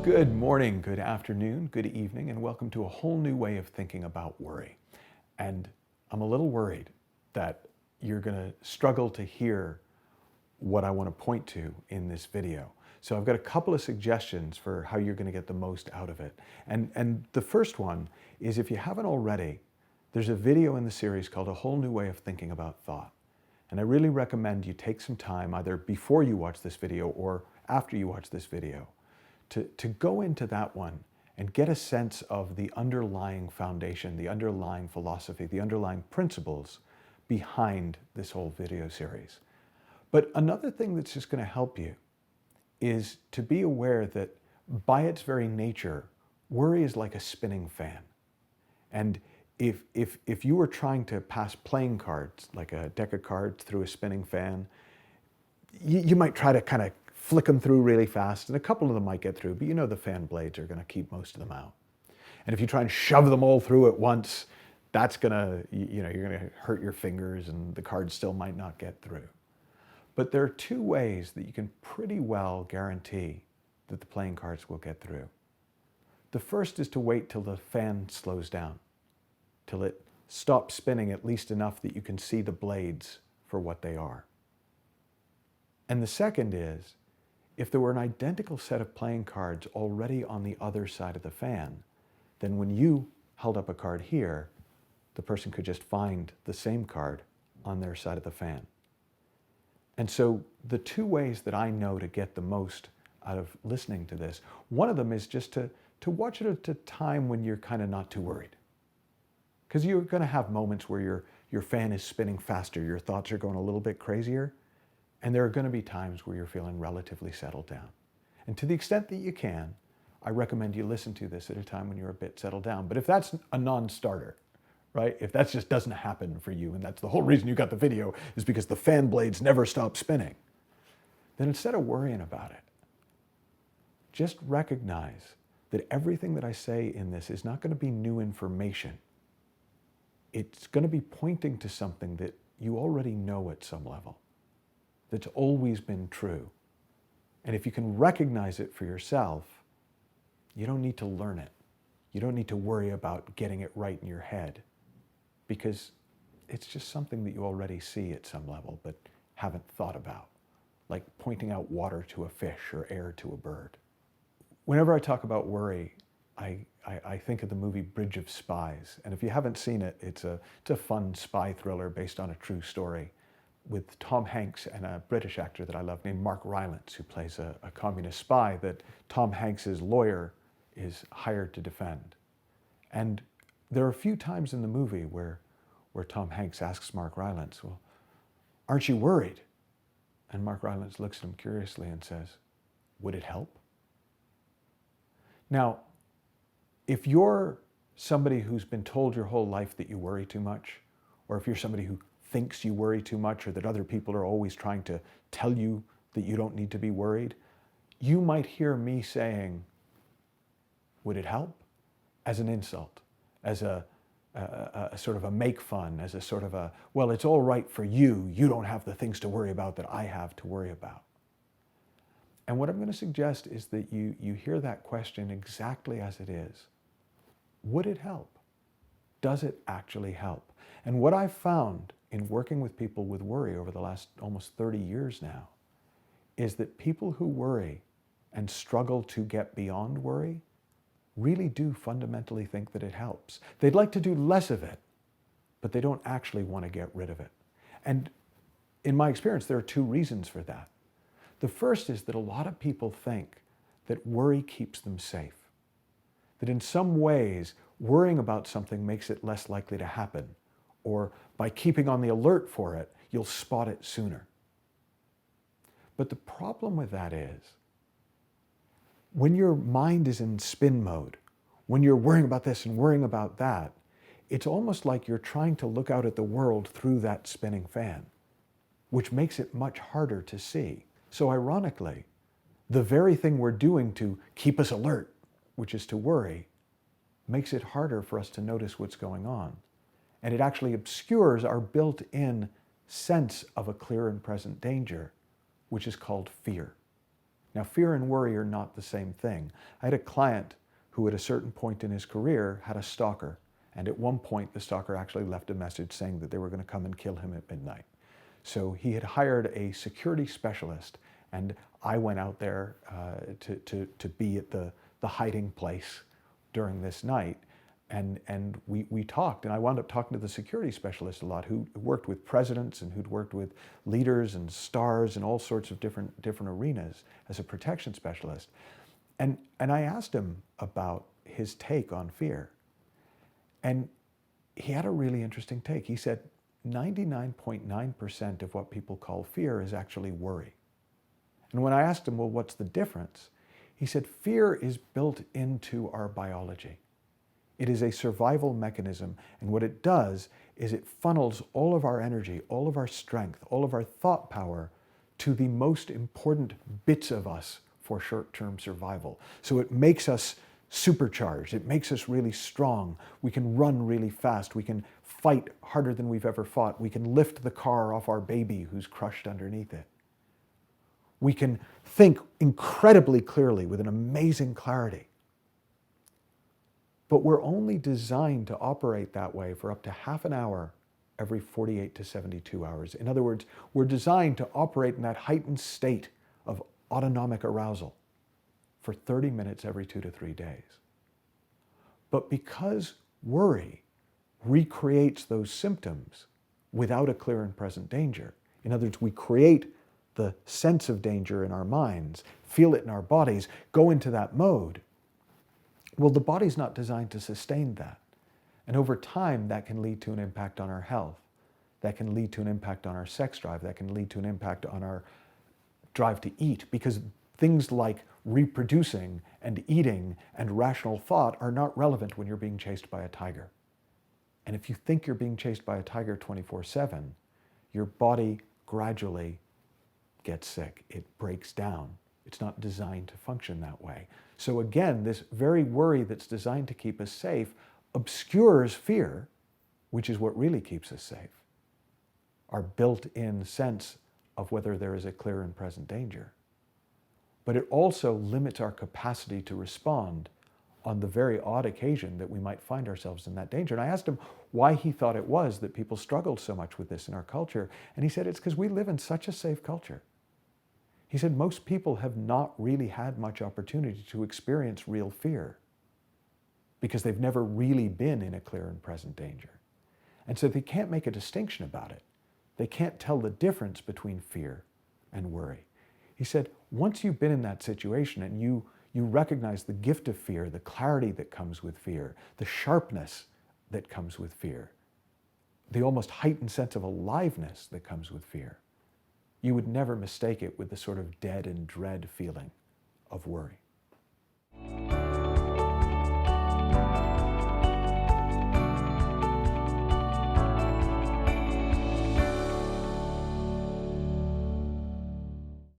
Good morning, good afternoon, good evening, and welcome to a whole new way of thinking about worry. And I'm a little worried that you're going to struggle to hear what I want to point to in this video. So I've got a couple of suggestions for how you're going to get the most out of it. And the first one is, if you haven't already, there's a video in the series called A Whole New Way of Thinking About Thought. And I really recommend you take some time, either before you watch this video or after you watch this video, to go into that one and get a sense of the underlying foundation, the underlying philosophy, the underlying principles behind this whole video series. But another thing that's just going to help you is to be aware that by its very nature, worry is like a spinning fan. And if you were trying to pass playing cards, like a deck of cards through a spinning fan, you might try to kind of flick them through really fast, and a couple of them might get through, but you know the fan blades are going to keep most of them out. And if you try and shove them all through at once, that's going to, you're going to hurt your fingers and the cards still might not get through. But there are two ways that you can pretty well guarantee that the playing cards will get through. The first is to wait till the fan slows down, till it stops spinning at least enough that you can see the blades for what they are. And the second is, if there were an identical set of playing cards already on the other side of the fan, then when you held up a card here, the person could just find the same card on their side of the fan. And so the two ways that I know to get the most out of listening to this, one of them is just to watch it at a time when you're kind of not too worried. Because you're going to have moments where your fan is spinning faster, your thoughts are going a little bit crazier, and there are going to be times where you're feeling relatively settled down. And to the extent that you can, I recommend you listen to this at a time when you're a bit settled down. But if that's a non-starter, right? If that just doesn't happen for you, and that's the whole reason you got the video, is because the fan blades never stop spinning, then instead of worrying about it, just recognize that everything that I say in this is not going to be new information. It's going to be pointing to something that you already know at some level, that's always been true. And if you can recognize it for yourself, you don't need to learn it. You don't need to worry about getting it right in your head, because it's just something that you already see at some level but haven't thought about, like pointing out water to a fish or air to a bird. Whenever I talk about worry, I think of the movie Bridge of Spies. And if you haven't seen it, it's a fun spy thriller based on a true story, with Tom Hanks and a British actor that I love named Mark Rylance, who plays a communist spy that Tom Hanks's lawyer is hired to defend. And there are a few times in the movie where Tom Hanks asks Mark Rylance, well, aren't you worried? And Mark Rylance looks at him curiously and says, would it help? Now, if you're somebody who's been told your whole life that you worry too much, or if you're somebody who thinks you worry too much, or that other people are always trying to tell you that you don't need to be worried, you might hear me saying, would it help? As an insult, as a sort of a make fun, as a sort of a, well, it's all right for you, you don't have the things to worry about that I have to worry about. And what I'm going to suggest is that you hear that question exactly as it is. Would it help? Does it actually help? And what I've found in working with people with worry over the last almost 30 years now is that people who worry and struggle to get beyond worry really do fundamentally think that it helps. They'd like to do less of it, but they don't actually want to get rid of it. And in my experience, there are two reasons for that. The first is that a lot of people think that worry keeps them safe, that in some ways, worrying about something makes it less likely to happen, or by keeping on the alert for it, you'll spot it sooner. But the problem with that is, when your mind is in spin mode, when you're worrying about this and worrying about that, it's almost like you're trying to look out at the world through that spinning fan, which makes it much harder to see. So ironically, the very thing we're doing to keep us alert, which is to worry, makes it harder for us to notice what's going on. And it actually obscures our built-in sense of a clear and present danger, which is called fear. Now, fear and worry are not the same thing. I had a client who at a certain point in his career had a stalker. And at one point, the stalker actually left a message saying that they were going to come and kill him at midnight. So he had hired a security specialist, and I went out there to be at the hiding place during this night. And we talked, and I wound up talking to the security specialist a lot, who worked with presidents and who'd worked with leaders and stars in all sorts of different arenas as a protection specialist. And I asked him about his take on fear. And he had a really interesting take. He said 99.9% of what people call fear is actually worry. And when I asked him, well, what's the difference? He said fear is built into our biology. It is a survival mechanism, and what it does is it funnels all of our energy, all of our strength, all of our thought power to the most important bits of us for short-term survival. So it makes us supercharged. It makes us really strong. We can run really fast. We can fight harder than we've ever fought. We can lift the car off our baby who's crushed underneath it. We can think incredibly clearly with an amazing clarity. But we're only designed to operate that way for up to half an hour every 48 to 72 hours. In other words, we're designed to operate in that heightened state of autonomic arousal for 30 minutes every 2 to 3 days. But because worry recreates those symptoms without a clear and present danger, in other words, we create the sense of danger in our minds, feel it in our bodies, go into that mode, well, the body's not designed to sustain that. And over time, that can lead to an impact on our health. That can lead to an impact on our sex drive. That can lead to an impact on our drive to eat, because things like reproducing and eating and rational thought are not relevant when you're being chased by a tiger. And if you think you're being chased by a tiger 24/7, your body gradually gets sick. It breaks down. It's not designed to function that way. So again, this very worry that's designed to keep us safe obscures fear, which is what really keeps us safe, our built-in sense of whether there is a clear and present danger. But it also limits our capacity to respond on the very odd occasion that we might find ourselves in that danger. And I asked him why he thought it was that people struggled so much with this in our culture. And he said it's because we live in such a safe culture. He said most people have not really had much opportunity to experience real fear because they've never really been in a clear and present danger. And so they can't make a distinction about it. They can't tell the difference between fear and worry. He said, once you've been in that situation and you recognize the gift of fear, the clarity that comes with fear, the sharpness that comes with fear, the almost heightened sense of aliveness that comes with fear, you would never mistake it with the sort of dead and dread feeling of worry.